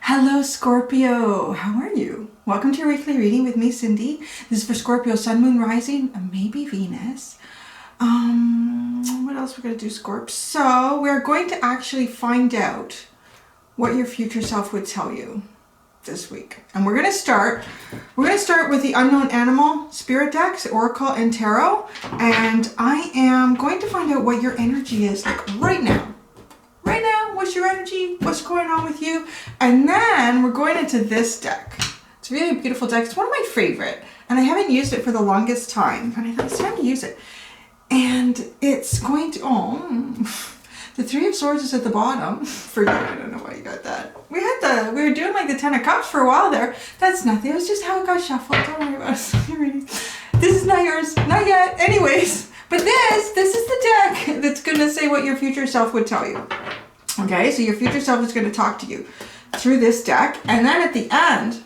Hello Scorpio, how are you? Welcome to your weekly reading with me, Cindy. This is for Scorpio, Sun, Moon, Rising, maybe Venus. What else we're going to do, Scorp? So we're going to actually find out what your future self would tell you this week. And we're going to start with the Unknown Animal Spirit decks, Oracle and Tarot. And I am going to find out what your energy is like right now. Right now, what's your energy? What's going on with you? And then we're going into this deck. It's really a beautiful deck. It's one of my favorite. And I haven't used it for the longest time. And I thought it's time to use it. And it's going to, the Three of Swords is at the bottom. For you, I don't know why you got that. We were doing like the Ten of Cups for a while there. That's nothing. It was just how it got shuffled. Don't worry about it. This is not yours. Not yet. Anyways. But this is the deck that's going to say what your future self would tell you. Okay, so your future self is going to talk to you through this deck. And then at the end,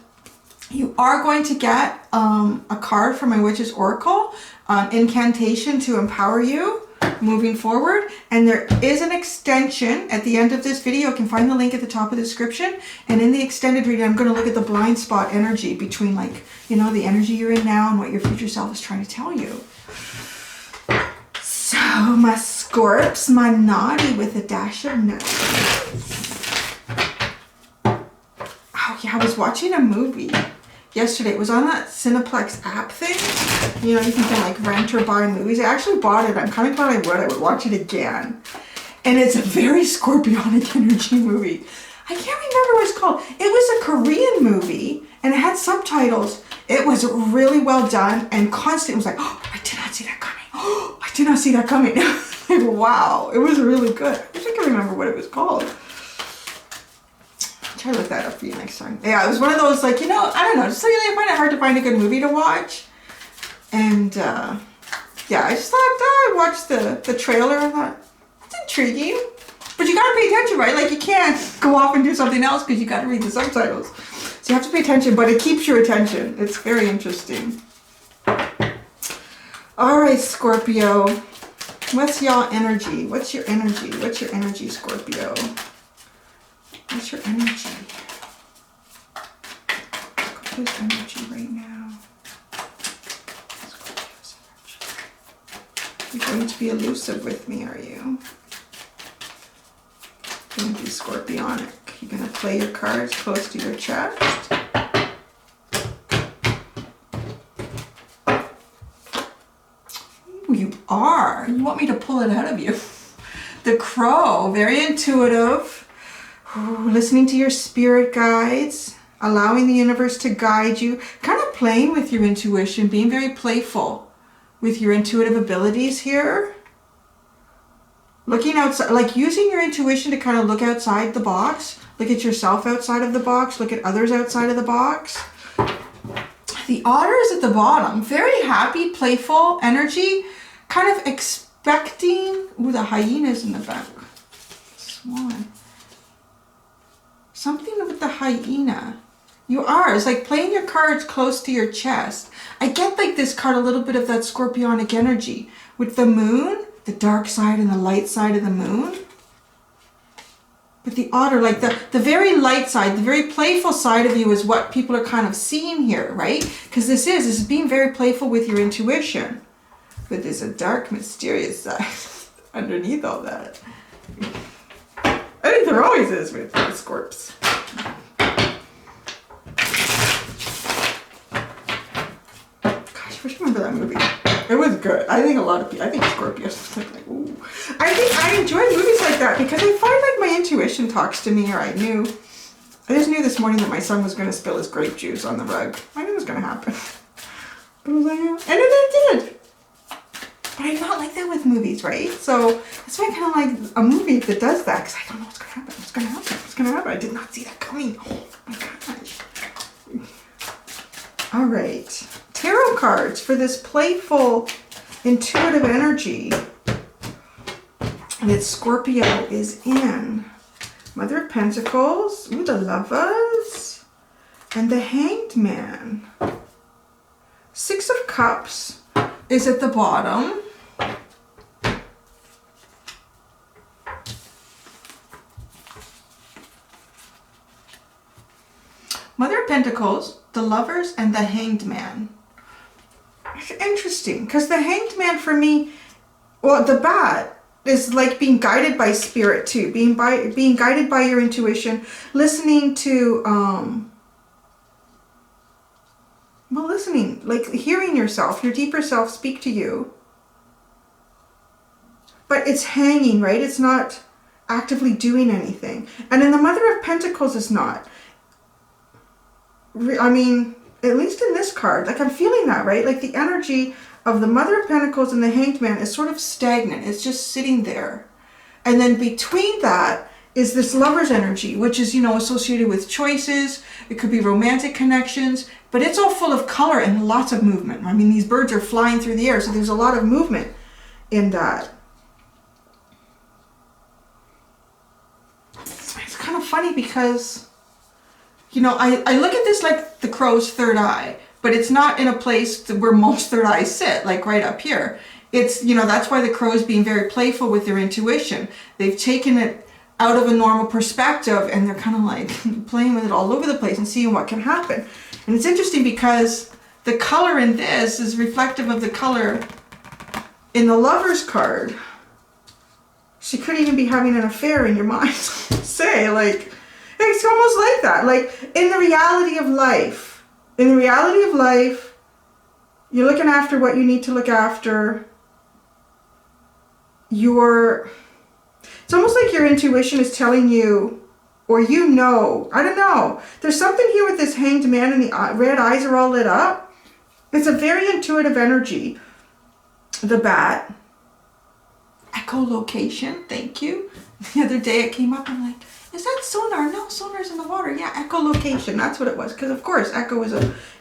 you are going to get a card from my Witch's Oracle, incantation to empower you moving forward. And there is an extension at the end of this video. You can find the link at the top of the description. And in the extended reading, I'm going to look at the blind spot energy between, like, you know, the energy you're in now and what your future self is trying to tell you. So, my Scorps, my naughty with a dash of nice. Oh yeah, I was watching a movie yesterday. It was on that Cineplex app thing. You know, you can like rent or buy movies. I actually bought it. I'm kind of glad I would watch it again. And it's a very scorpionic energy movie. I can't remember what it's called. It was a Korean movie and it had subtitles. It was really well done and constant. It was like, oh, I did not see that coming. Oh, I did not see that coming. Like, wow, it was really good. I wish I could remember what it was called. I'll try to look that up for you next time. Yeah, it was one of those, like, you know, I don't know, just like I find it hard to find a good movie to watch. And yeah, I just thought, I watched the trailer and thought, it's intriguing. But you gotta pay attention, right? Like, you can't go off and do something else because you gotta read the subtitles. So you have to pay attention, but it keeps your attention. It's very interesting. All right, Scorpio. What's y'all energy? What's your energy? What's your energy, Scorpio? What's your energy? Scorpio's energy right now. Scorpio's energy. You're going to be elusive with me, are you? You're going to be scorpionic. You're going to play your cards close to your chest. You are. You want me to pull it out of you. The Crow, very intuitive. Ooh, listening to your spirit guides, allowing the universe to guide you, kind of playing with your intuition, being very playful with your intuitive abilities here. Looking outside, like using your intuition to kind of look outside the box, look at yourself outside of the box, look at others outside of the box. The Otter is at the bottom. Very happy, playful energy. Kind of expecting... Ooh, the hyena's in the back. Swan. Something with the hyena. You are. It's like playing your cards close to your chest. I get like this card, a little bit of that scorpionic energy. With the moon, the dark side and the light side of the moon. But the Otter, like the very light side, the very playful side of you is what people are kind of seeing here, right? Because this is being very playful with your intuition. But there's a dark, mysterious side underneath all that. I think there always is with the Scorps. Gosh, I wish I remember that movie. It was good. I think a lot of people, I think Scorpios like, ooh. I think I enjoy movies like that because I find like my intuition talks to me, or I just knew this morning that my son was going to spill his grape juice on the rug. I knew it was going to happen. I was like, yeah. And it did. But I'm not like that with movies, right? So that's why I kind of like a movie that does that, because I don't know what's going to happen. What's going to happen? What's going to happen? I did not see that coming. Oh my gosh. All right. Tarot cards for this playful, intuitive energy that Scorpio is in. Mother of Pentacles, ooh, the Lovers, and the Hanged Man. Six of Cups is at the bottom. Mother of Pentacles, the Lovers, and the Hanged Man. It's interesting, because the Hanged Man for me, well, the Bat is like being guided by spirit too, being guided by your intuition, listening to, well, listening, like hearing yourself, your deeper self speak to you. But it's hanging, right? It's not actively doing anything. And then the Mother of Pentacles is not. I mean, at least in this card, like I'm feeling that, right? Like the energy of the Mother of Pentacles and the Hanged Man is sort of stagnant. It's just sitting there. And then between that is this Lover's energy, which is, you know, associated with choices. It could be romantic connections, but it's all full of color and lots of movement. I mean, these birds are flying through the air, so there's a lot of movement in that. It's kind of funny because, you know, I look at this like the crow's third eye, but it's not in a place where most third eyes sit, like right up here. It's, you know, that's why the crow is being very playful with their intuition. They've taken it out of a normal perspective and they're kind of like playing with it all over the place and seeing what can happen. And it's interesting because the color in this is reflective of the color in the Lover's card. She could even be having an affair in your mind. Say, like, it's almost like that. Like, in the reality of life, you're looking after what you need to look after. It's almost like your intuition is telling you, or you know, I don't know. There's something here with this Hanged Man and the red eyes are all lit up. It's a very intuitive energy. The Bat. Echolocation, thank you. The other day it came up, I'm like, is that sonar? No, sonar's in the water. Yeah, echolocation, that's what it was. Because of course, echo is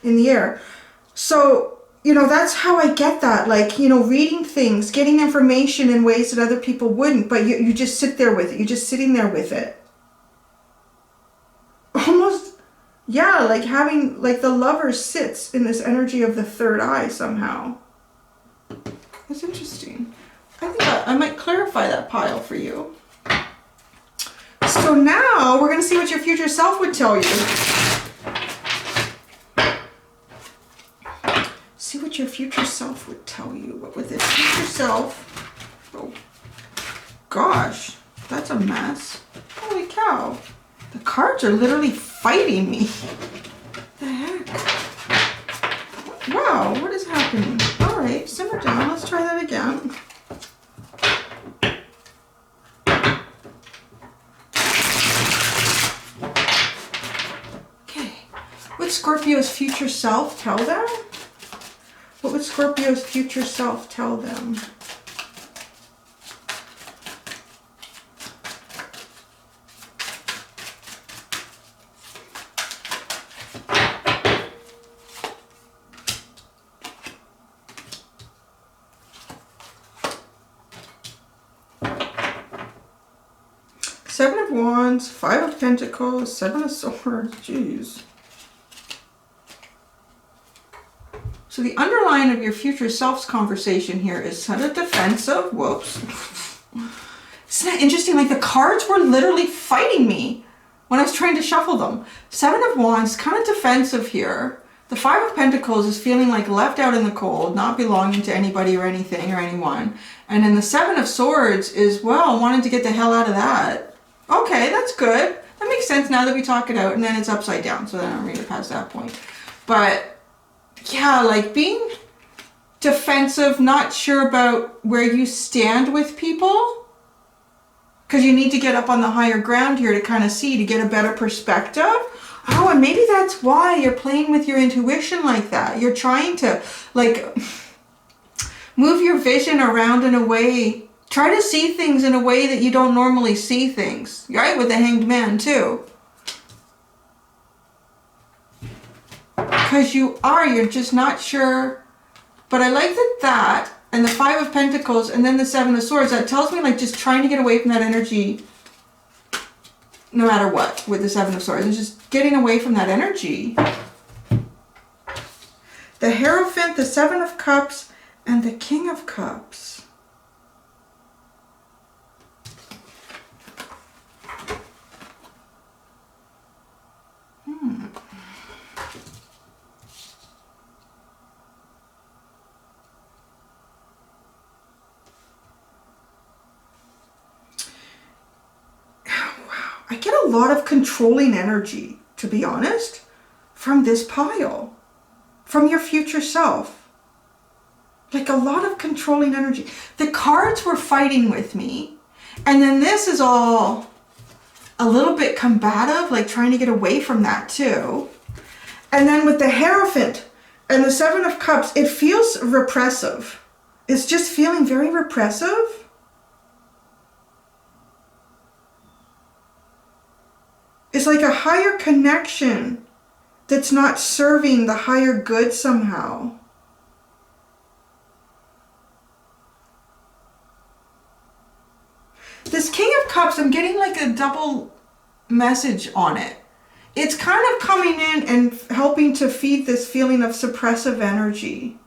in the air. So, you know, that's how I get that. Like, you know, reading things, getting information in ways that other people wouldn't, but you just sit there with it. You're just sitting there with it. Almost, yeah, like having, like the Lover sits in this energy of the third eye somehow. That's interesting. I think I might clarify that pile for you. So now we're going to see what your future self would tell you. See what your future self would tell you. What would this future self... Oh, gosh, that's a mess. Holy cow. The cards are literally fighting me. What the heck? Wow, what is happening? All right, simmer down. Let's try that again. What would Scorpio's future self tell them? What would Scorpio's future self tell them? Seven of Wands, Five of Pentacles, Seven of Swords, jeez. So the underline of your future self's conversation here is sort of defensive. Whoops. Isn't that interesting? Like the cards were literally fighting me when I was trying to shuffle them. Seven of Wands, kind of defensive here. The Five of Pentacles is feeling like left out in the cold, not belonging to anybody or anything or anyone. And then the Seven of Swords is, well, wanting to get the hell out of that. Okay, that's good. That makes sense now that we talk it out. And then it's upside down, so then I don't read it past that point. But yeah, like being defensive, not sure about where you stand with people. Because you need to get up on the higher ground here to kind of see, to get a better perspective. Oh, and maybe that's why you're playing with your intuition like that. You're trying to, like, move your vision around in a way, try to see things in a way that you don't normally see things. Right? With the Hanged Man, too. Because you're just not sure. But I like that and the Five of Pentacles and then the Seven of Swords, that tells me like just trying to get away from that energy no matter what with the Seven of Swords. It's just getting away from that energy. The Hierophant, the Seven of Cups, and the King of Cups. I get a lot of controlling energy, to be honest, from this pile, from your future self. Like a lot of controlling energy. The cards were fighting with me, and then this is all a little bit combative, like trying to get away from that too. And then with the Hierophant and the Seven of Cups, it feels repressive. It's just feeling very repressive. It's like a higher connection that's not serving the higher good somehow. This King of Cups, I'm getting like a double message on it. It's kind of coming in and helping to feed this feeling of suppressive energy.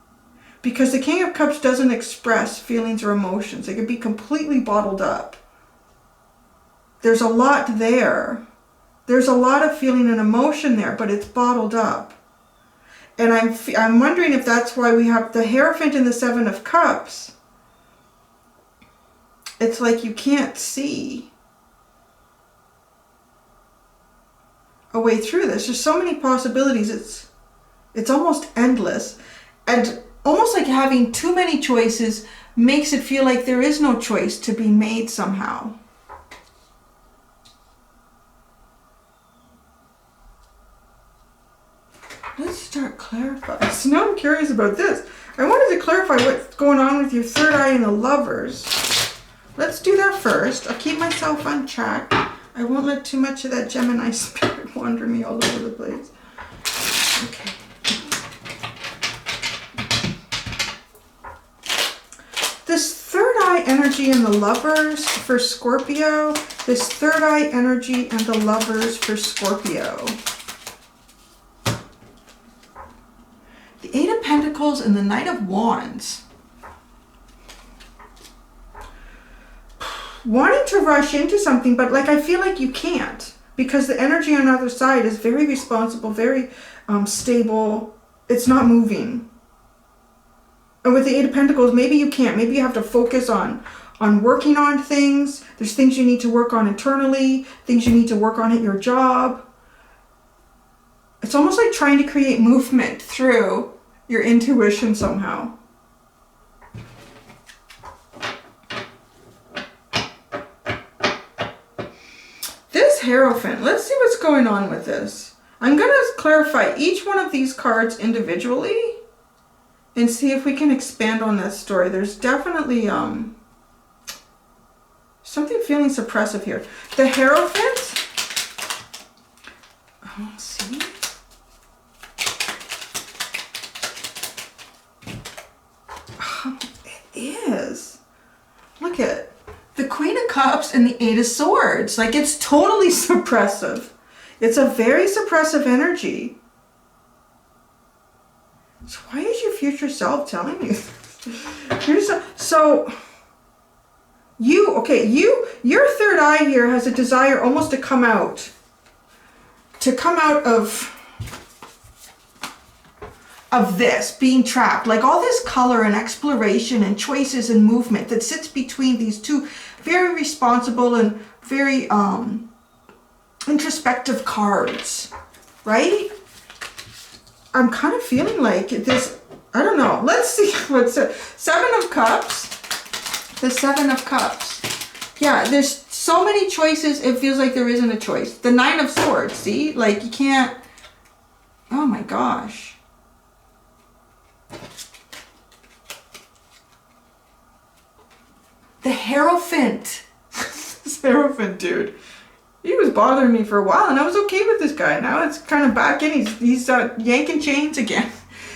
Because the King of Cups doesn't express feelings or emotions. It can be completely bottled up. There's a lot there. There's a lot of feeling and emotion there, but it's bottled up. And I'm wondering if that's why we have the Hierophant and the Seven of Cups. It's like you can't see a way through this. There's so many possibilities. It's almost endless. And almost like having too many choices makes it feel like there is no choice to be made somehow. Let's start clarifying. So now I'm curious about this. I wanted to clarify what's going on with your third eye and the Lovers. Let's do that first. I'll keep myself on track. I won't let too much of that Gemini spirit wander me all over the place. Okay. This third eye energy and the Lovers for Scorpio. This third eye energy and the Lovers for Scorpio. The Eight of Pentacles and the Knight of Wands. Wanting to rush into something, but like I feel like you can't, because the energy on the other side is very responsible, very stable. It's not moving. And with the Eight of Pentacles, maybe you can't. Maybe you have to focus on working on things. There's things you need to work on internally, things you need to work on at your job. It's almost like trying to create movement through your intuition somehow. This Hierophant, let's see what's going on with this. I'm going to clarify each one of these cards individually and see if we can expand on this story. There's definitely something feeling suppressive here. The Hierophant, let's see. Oh, it is. Look at it. The Queen of Cups and the Eight of Swords. Like, it's totally suppressive. It's a very suppressive energy. So why is your future self telling you this? So your third eye here has a desire almost to come out of this, being trapped. Like all this color and exploration and choices and movement that sits between these two very responsible and very introspective cards, right? I'm kind of feeling like this, I don't know. Let's see what's it. Seven of Cups. The Seven of Cups. Yeah, there's so many choices, it feels like there isn't a choice. The Nine of Swords, see? Like you can't, oh my gosh. The Hierophant. This Hierophant dude. He was bothering me for a while and I was okay with this guy. Now it's kind of back in. He's yanking chains again.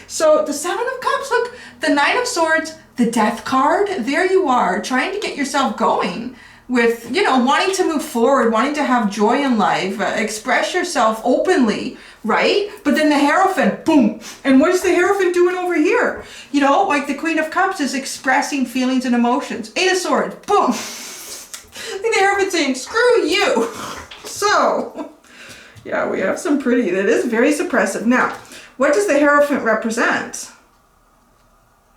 So the Seven of Cups, look, the Nine of Swords, the Death card. There you are, trying to get yourself going with, you know, wanting to move forward, wanting to have joy in life, express yourself openly, right? But then the Hierophant, boom. And what is the Hierophant doing over here? You know, like the Queen of Cups is expressing feelings and emotions. Eight of Swords, boom. I think the Hierophant's saying, screw you. So, yeah, we have some pretty, that is very suppressive. Now, what does the Hierophant represent?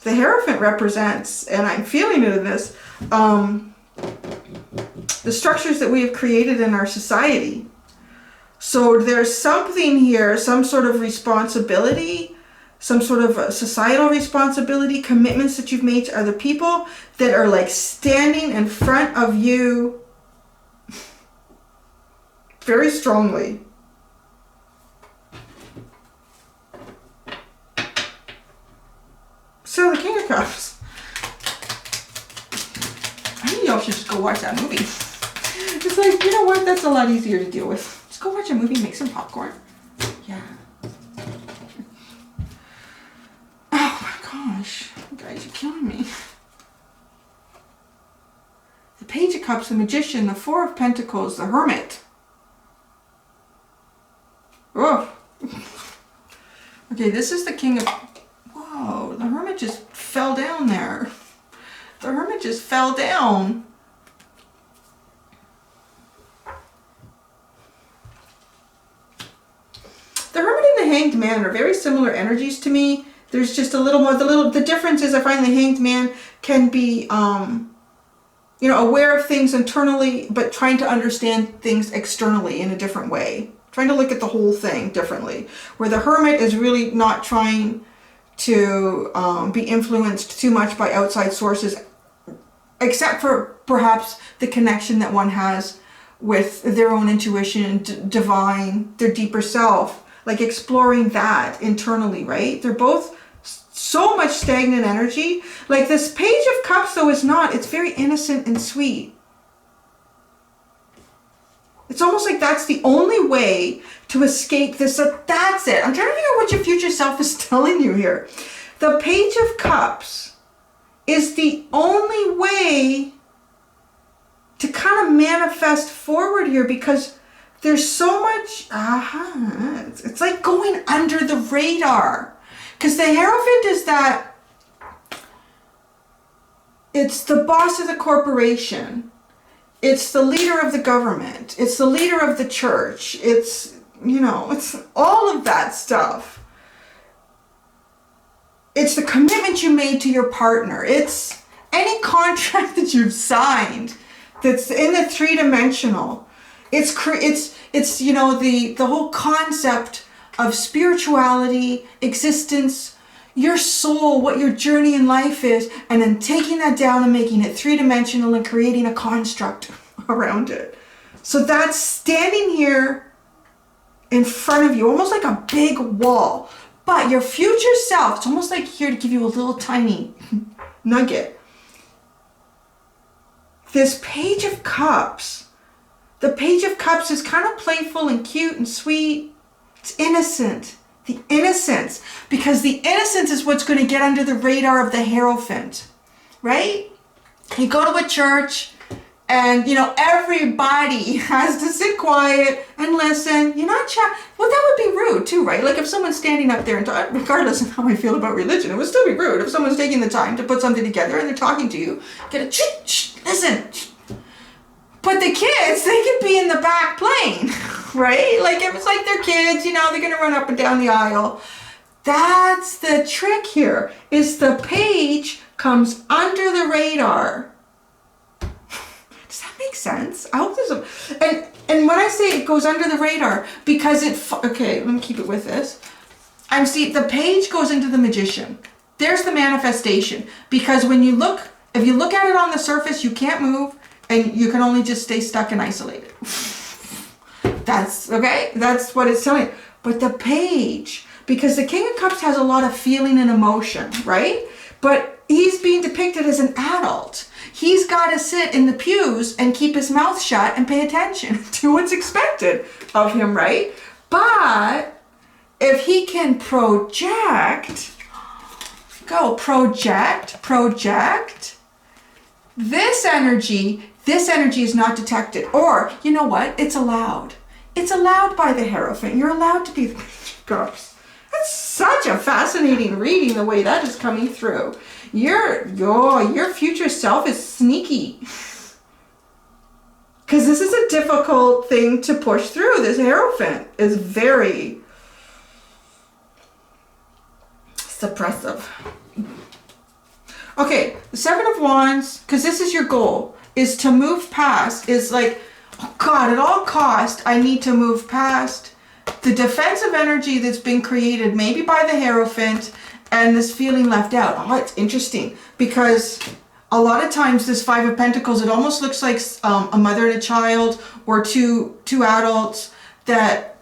The Hierophant represents, and I'm feeling it in this, the structures that we have created in our society. So there's something here, some sort of responsibility, some sort of societal responsibility, commitments that you've made to other people that are like standing in front of you very strongly. So the King of Cups. I think y'all should just go watch that movie. It's like, you know what? That's a lot easier to deal with. Just go watch a movie, make some popcorn. Yeah. Oh my gosh. Guys, you're killing me. The Page of Cups, the Magician, the Four of Pentacles, the Hermit. Oh. Okay, this is the King of... Whoa, the Hermit just fell down there. The Hermit just fell down. The Hermit and the Hanged Man are very similar energies to me. There's just a little more, the difference is I find the Hanged Man can be, you know, aware of things internally, but trying to understand things externally in a different way. Trying to look at the whole thing differently. Where the Hermit is really not trying to be influenced too much by outside sources, except for perhaps the connection that one has with their own intuition, divine, their deeper self. Like exploring that internally, right? They're both so much stagnant energy. Like this Page of Cups though is not, it's very innocent and sweet. It's almost like that's the only way to escape this. That's it. I'm trying to figure out what your future self is telling you here. The Page of Cups is the only way to kind of manifest forward here because there's so much, it's like going under the radar. Because the Hierophant is that, it's the boss of the corporation. It's the leader of the government. It's the leader of the church. It's, you know, it's all of that stuff. It's the commitment you made to your partner. It's any contract that you've signed that's in the three-dimensional. It's you know, the whole concept of spirituality, existence, your soul, what your journey in life is, and then taking that down and making it three-dimensional and creating a construct around it. So that's standing here in front of you, almost like a big wall. But your future self, it's almost like here to give you a little tiny nugget. This Page of Cups, the Page of Cups is kind of playful and cute and sweet. It's innocent. The innocence. Because the innocence is what's going to get under the radar of the Hierophant. Right? You go to a church and, you know, everybody has to sit quiet and listen. You're not well, that would be rude too, right? Like if someone's standing up there and regardless of how I feel about religion, it would still be rude if someone's taking the time to put something together and they're talking to you. Get a listen. But the kids, they could be in the back playing, right? Like if it's like they're kids, you know, they're going to run up and down the aisle. That's the trick here, is the page comes under the radar. Does that make sense? I hope there's a... And when I say it goes under the radar, because okay, let me keep it with this. I'm seeing the page goes into the Magician. There's the manifestation. Because when you look, if you look at it on the surface, you can't move, and you can only just stay stuck and isolated. That's, okay? That's what it's telling you. But the page, because the King of Cups has a lot of feeling and emotion, right? But he's being depicted as an adult. He's got to sit in the pews and keep his mouth shut and pay attention to what's expected of him, right? But if he can project, this energy is not detected. Or, you know what? It's allowed. It's allowed by the Hierophant. You're allowed to be the Page of Cups. That's such a fascinating reading, the way that is coming through. Your future self is sneaky. Because this is a difficult thing to push through. This Hierophant is very suppressive. Okay, the Seven of Wands, because this is your goal. is to move past, is like, oh God, at all cost, I need to move past the defensive energy that's been created maybe by the Hierophant and this feeling left out. Oh, it's interesting because a lot of times this Five of Pentacles, it almost looks like a mother and a child or two adults that,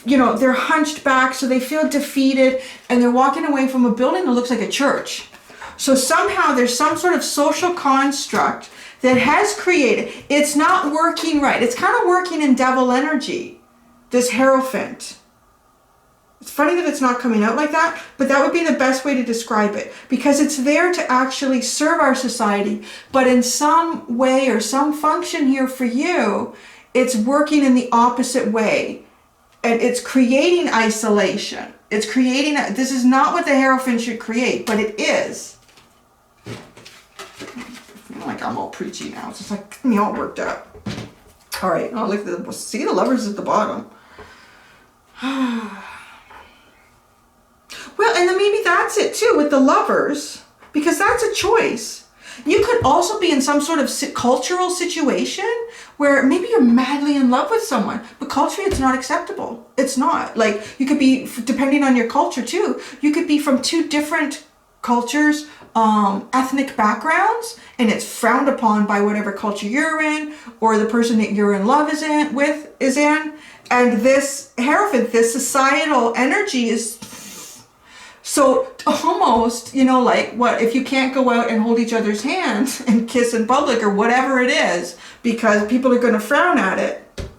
you know, they're hunched back, so they feel defeated and they're walking away from a building that looks like a church. So somehow there's some sort of social construct that has created, it's not working right. It's kind of working in devil energy, this Hierophant. It's funny that it's not coming out like that, but that would be the best way to describe it, because it's there to actually serve our society, but in some way or some function here for you, it's working in the opposite way, and it's creating isolation. It's creating, this is not what the Hierophant should create, but it is. I feel like I'm all preachy now. It's just like getting me all worked up. All right, oh, look at the, see the Lovers at the bottom. Well, and then maybe that's it too with the Lovers, because that's a choice. You could also be in some sort of cultural situation where maybe you're madly in love with someone, but culturally it's not acceptable. It's not. Like, you could be, depending on your culture too, you could be from two different cultures, ethnic backgrounds, and it's frowned upon by whatever culture you're in, or the person that you're in love is in. And this Hierophant, this societal energy is so almost, you know, like, what if you can't go out and hold each other's hands and kiss in public or whatever it is because people are going to frown at it.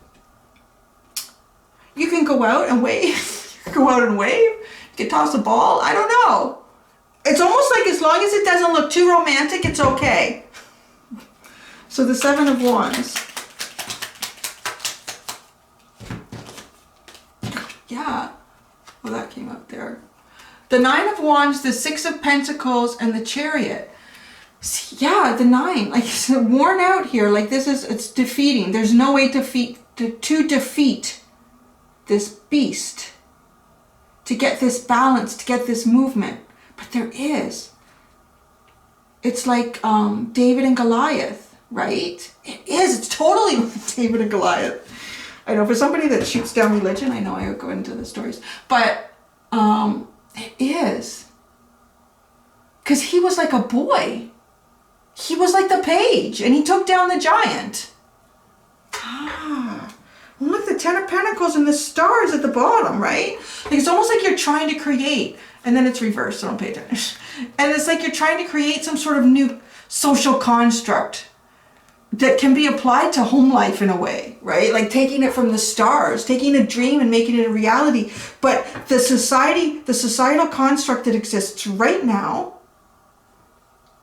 You can go out and wave. Go out and wave. You can toss a ball. I don't know. It's almost like as long as it doesn't look too romantic, it's okay. So the Seven of Wands. Yeah. Well, that came up there. The Nine of Wands, the Six of Pentacles, and the Chariot. See, yeah, the Nine. Like, it's worn out here. Like, this is, it's defeating. There's no way to defeat this beast. To get this balance, to get this movement. But there is. It's like David and Goliath, right? It is. It's totally David and Goliath. I know, for somebody that shoots down religion, I know I would go into the stories. But it is. Because he was like a boy. He was like the page, and he took down the giant. Ah. Well, look, the Ten of Pentacles and the stars at the bottom, right? Like, it's almost like you're trying to create, and then it's reversed, so don't pay attention. And it's like you're trying to create some sort of new social construct that can be applied to home life in a way, right? Like taking it from the stars, taking a dream and making it a reality. But the societal construct that exists right now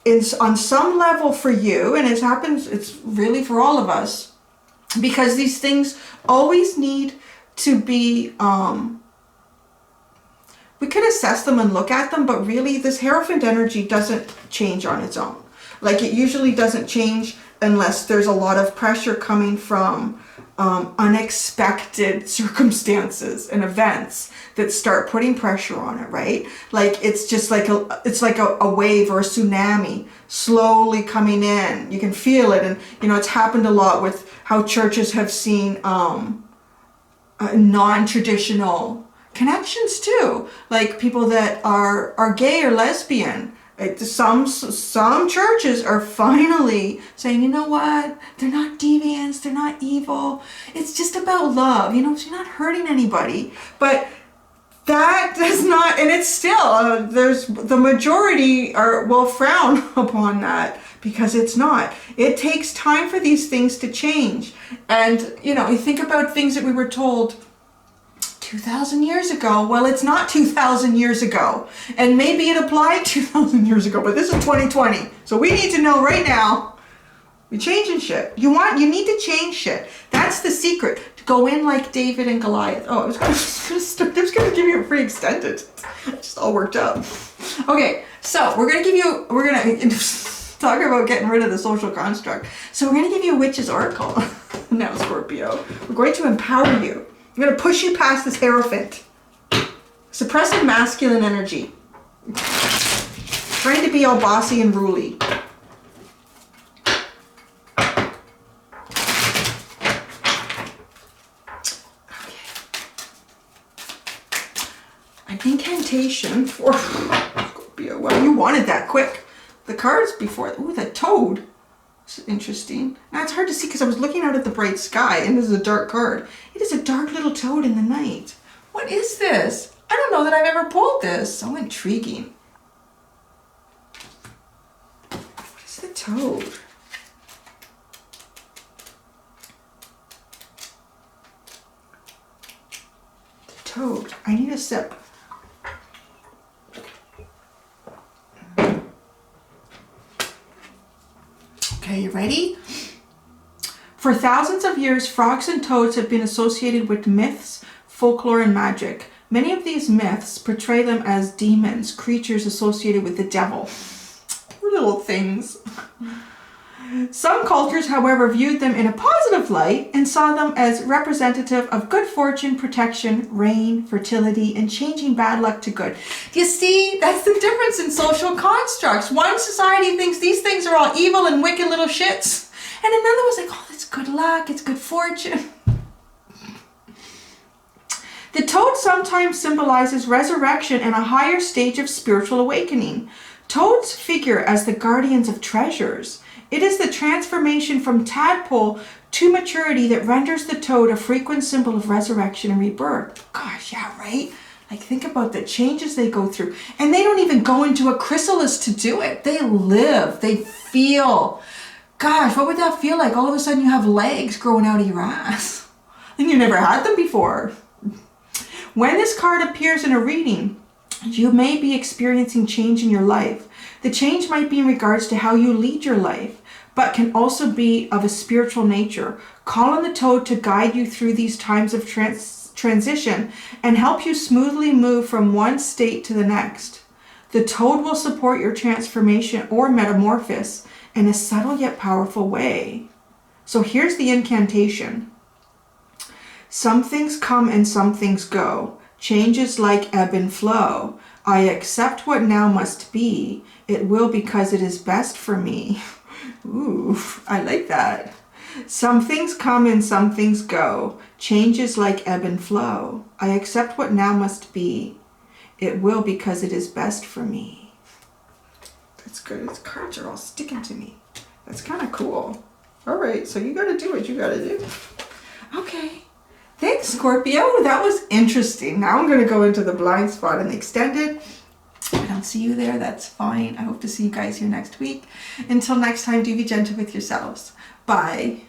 is on some level for you, and it happens, it's really for all of us, because these things always need to be, we could assess them and look at them, but really this Hierophant energy doesn't change on its own. Like, it usually doesn't change unless there's a lot of pressure coming from unexpected circumstances and events that start putting pressure on it, right? Like, it's just like a wave or a tsunami slowly coming in. You can feel it, and you know, it's happened a lot with how churches have seen non-traditional connections too, like people that are gay or lesbian. Some churches are finally saying, you know what, they're not deviants, they're not evil, it's just about love, you know, so you're not hurting anybody. But that does not, and it's still, there's the majority will frown upon that, because it's not. It takes time for these things to change. And you know, you think about things that we were told 2,000 years ago. Well, it's not 2,000 years ago, and maybe it applied 2,000 years ago, but this is 2020, so we need to know right now. We're changing shit. You need to change shit. That's the secret, to go in like David and Goliath. Oh, I was gonna give you a free extended. Just all worked up. Okay, so we're gonna talk about getting rid of the social construct. So we're gonna give you a witch's oracle now, Scorpio. We're going to empower you. I'm going to push you past this Hierophant. Suppressive masculine energy. Trying to be all bossy and ruly. an incantation for Scorpio. Well, you wanted that quick. The cards before, ooh, the toad. This is interesting. Now it's hard to see because I was looking out at the bright sky and this is a dark card. It is a dark little toad in the night. What is this? I don't know that I've ever pulled this. So intriguing. What is the toad? The toad. I need a sip. Okay, you ready? For thousands of years, frogs and toads have been associated with myths, folklore, and magic. Many of these myths portray them as demons, creatures associated with the devil. Poor little things. Some cultures, however, viewed them in a positive light and saw them as representative of good fortune, protection, rain, fertility, and changing bad luck to good. Do you see? That's the difference in social constructs. One society thinks these things are all evil and wicked little shits, and another was like, oh, it's good luck, it's good fortune. The toad sometimes symbolizes resurrection and a higher stage of spiritual awakening. Toads figure as the guardians of treasures. It is the transformation from tadpole to maturity that renders the toad a frequent symbol of resurrection and rebirth. Gosh, yeah, right? Like, think about the changes they go through. And they don't even go into a chrysalis to do it. They live, they feel. Gosh, what would that feel like? All of a sudden you have legs growing out of your ass. And you never had them before. When this card appears in a reading, you may be experiencing change in your life. The change might be in regards to how you lead your life, but can also be of a spiritual nature. Call on the toad to guide you through these times of transition and help you smoothly move from one state to the next. The toad will support your transformation or metamorphosis in a subtle yet powerful way. So here's the incantation. Some things come and some things go. Changes like ebb and flow. I accept what now must be. It will because it is best for me. Ooh, I like that. Some things come and some things go. Changes like ebb and flow. I accept what now must be. It will because it is best for me. That's good. These cards are all sticking to me. That's kind of cool. All right, so you got to do what you got to do. Okay. Thanks, Scorpio. That was interesting. Now I'm going to go into the blind spot and extend it. I don't see you there. That's fine. I hope to see you guys here next week. Until next time, do be gentle with yourselves. Bye.